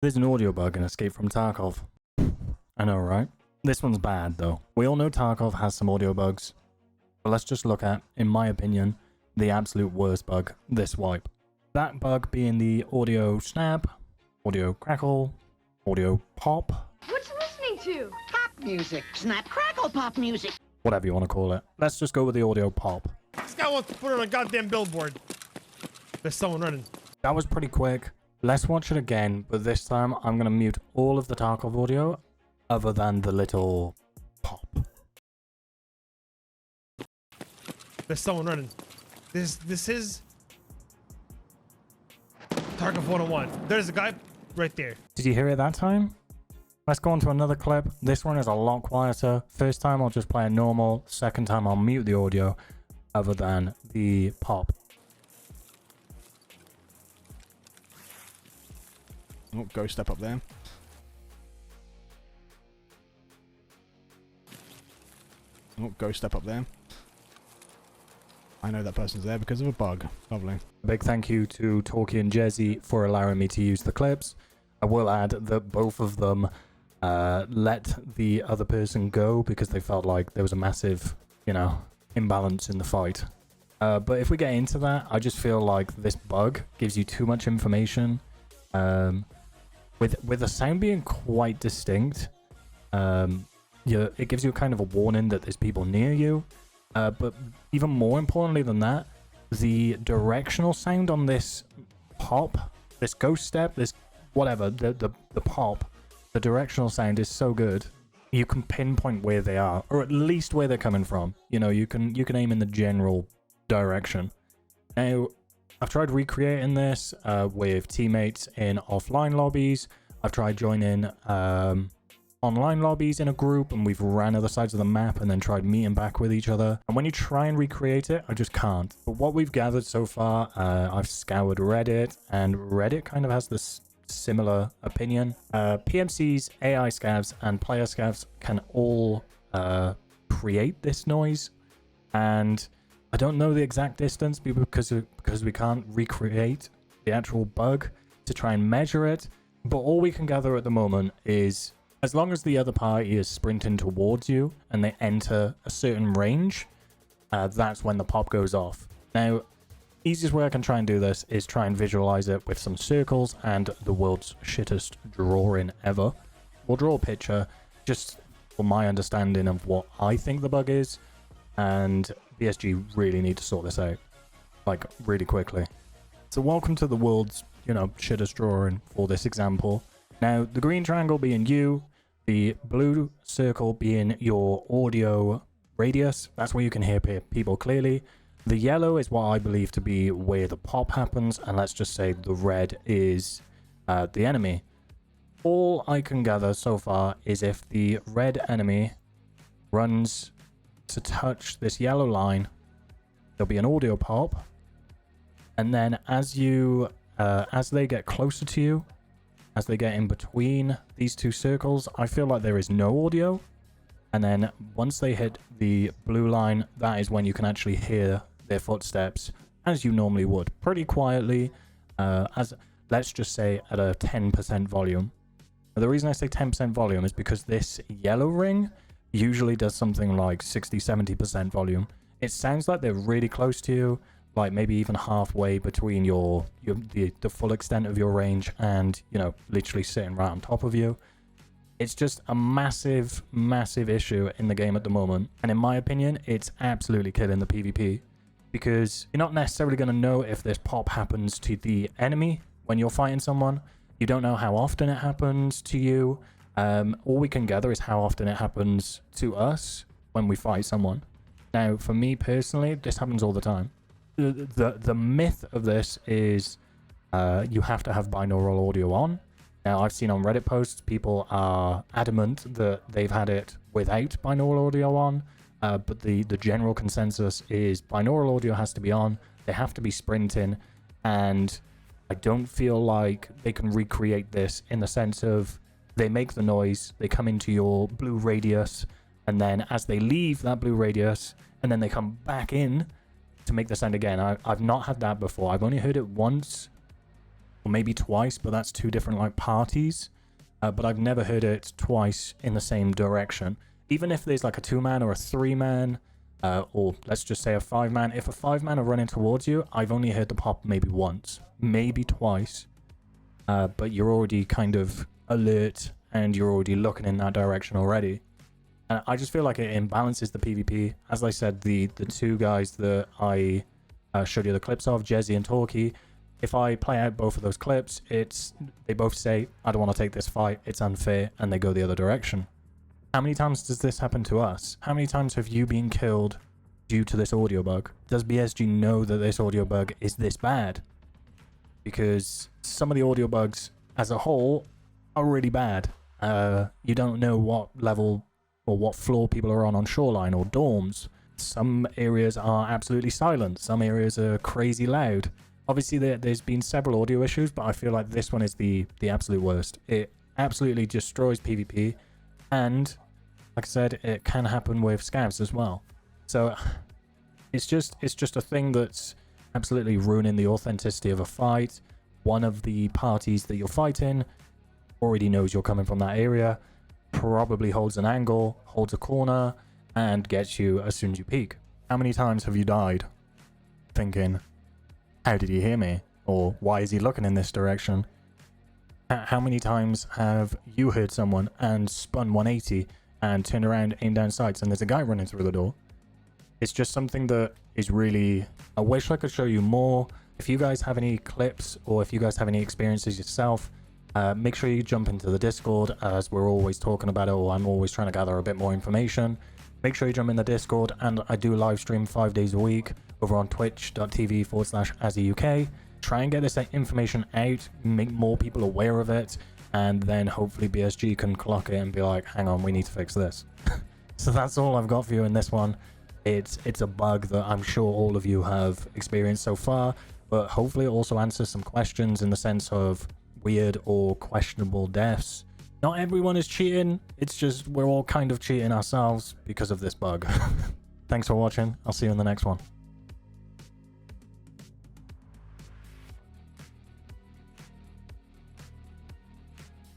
There's an audio bug in Escape from Tarkov. I know, right? This one's bad, though. We all know Tarkov has some audio bugs. But let's just look at, in my opinion, the absolute worst bug, this wipe. That bug being the audio snap, audio crackle, audio pop. What you listening to? Pop music. Snap, crackle, pop music. Whatever you want to call it. Let's just go with the audio pop. This guy wants to put it on a goddamn billboard. There's someone running. That was pretty quick. Let's watch it again, but this time I'm going to mute all of the Tarkov audio other than the little pop. There's someone running. This is Tarkov 101. There's a guy right there. Did you hear it that time? Let's go on to another clip. This one is a lot quieter. First time I'll just play it normal. Second time I'll mute the audio other than the pop. Oh, go step up there. Oh, go step up there. I know that person's there because of a bug. Lovely. A big thank you to Torkie and Jezzy for allowing me to use the clips. I will add that both of them let the other person go because they felt like there was a massive, imbalance in the fight. But if we get into that, I just feel like this bug gives you too much information. With the sound being quite distinct, it gives you kind of a warning that there's people near you. But even more importantly than that, the directional sound on this pop, this ghost step, this whatever, the pop, the directional sound is so good. You can pinpoint where they are, or at least where they're coming from. You can aim in the general direction. Now, I've tried recreating this with teammates in offline lobbies. I've tried joining online lobbies in a group, and we've ran other sides of the map and then tried meeting back with each other. And when you try and recreate it, I just can't. But what we've gathered so far, I've scoured Reddit, and Reddit kind of has this similar opinion. PMCs, AI scavs, and player scavs can all create this noise, and I don't know the exact distance because we can't recreate the actual bug to try and measure it. But all we can gather at the moment is as long as the other party is sprinting towards you and they enter a certain range, that's when the pop goes off. Now, easiest way I can try and do this is try and visualize it with some circles and the world's shittest drawing ever. We'll draw a picture just for my understanding of what I think the bug is, and BSG really need to sort this out, like, really quickly. So welcome to the world's, shittest drawing for this example. Now, the green triangle being you, the blue circle being your audio radius, that's where you can hear people clearly. The yellow is what I believe to be where the pop happens, and let's just say the red is the enemy. All I can gather so far is if the red enemy runs to touch this yellow line, there'll be an audio pop, and then as they get closer to you, as they get in between these two circles, I feel like there is no audio, and then once they hit the blue line, that is when you can actually hear their footsteps as you normally would, pretty quietly, as let's just say at a 10% volume. Now, the reason I say 10% volume is because this yellow ring usually does something like 60-70% volume. It sounds like they're really close to you, like maybe even halfway between the full extent of your range and literally sitting right on top of you. It's just a massive issue in the game at the moment, and in my opinion it's absolutely killing the PvP, because you're not necessarily going to know if this pop happens to the enemy when you're fighting someone. You don't know how often it happens to you. All we can gather is how often it happens to us when we fight someone. Now, for me personally, this happens all the time. The myth of this is you have to have binaural audio on. Now, I've seen on Reddit posts, people are adamant that they've had it without binaural audio on, but the general consensus is binaural audio has to be on, they have to be sprinting, and I don't feel like they can recreate this in the sense of they make the noise, they come into your blue radius, and then as they leave that blue radius, and then they come back in to make the sound again. I've not had that before. I've only heard it once or maybe twice, but that's two different like parties. But I've never heard it twice in the same direction. Even if there's like a 2-man or a 3-man, or let's just say a 5-man. If a 5-man are running towards you, I've only heard the pop maybe once, maybe twice. But you're already kind of alert and you're already looking in that direction already. And I just feel like it imbalances the PvP. As I said, the two guys that I showed you the clips of, Jezzy and Torkie, if I play out both of those clips, they both say, I don't want to take this fight, it's unfair, and they go the other direction. How many times does this happen to us? How many times have you been killed due to this audio bug? Does BSG know that this audio bug is this bad? Because some of the audio bugs as a whole are really bad. You don't know what level or what floor people are on shoreline or dorms. Some areas are absolutely silent. Some areas are crazy loud. Obviously, there's been several audio issues, but I feel like this one is the absolute worst. It absolutely destroys PvP, and like I said, it can happen with scavs as well. So it's just a thing that's absolutely ruining the authenticity of a fight. One of the parties that you're fighting already knows you're coming from that area, probably holds an angle, holds a corner, and gets you as soon as you peek. How many times have you died thinking, how did he hear me? Or why is he looking in this direction? How many times have you heard someone and spun 180 and turned around, aimed down sights, and there's a guy running through the door? It's just something that is really... I wish I could show you more. If you guys have any clips or if you guys have any experiences yourself, make sure you jump into the Discord, as we're always talking about it, or I'm always trying to gather a bit more information. Make sure you jump in the Discord, and I do live stream 5 days a week over on twitch.tv/AzzeyUK. Try and get this information out, make more people aware of it, and then hopefully BSG can clock it and be like, hang on, we need to fix this. So that's all I've got for you in this one. It's a bug that I'm sure all of you have experienced so far, but hopefully it also answers some questions in the sense of weird or questionable deaths. Not everyone is cheating, it's just we're all kind of cheating ourselves because of this bug. Thanks for watching, I'll see you in the next one.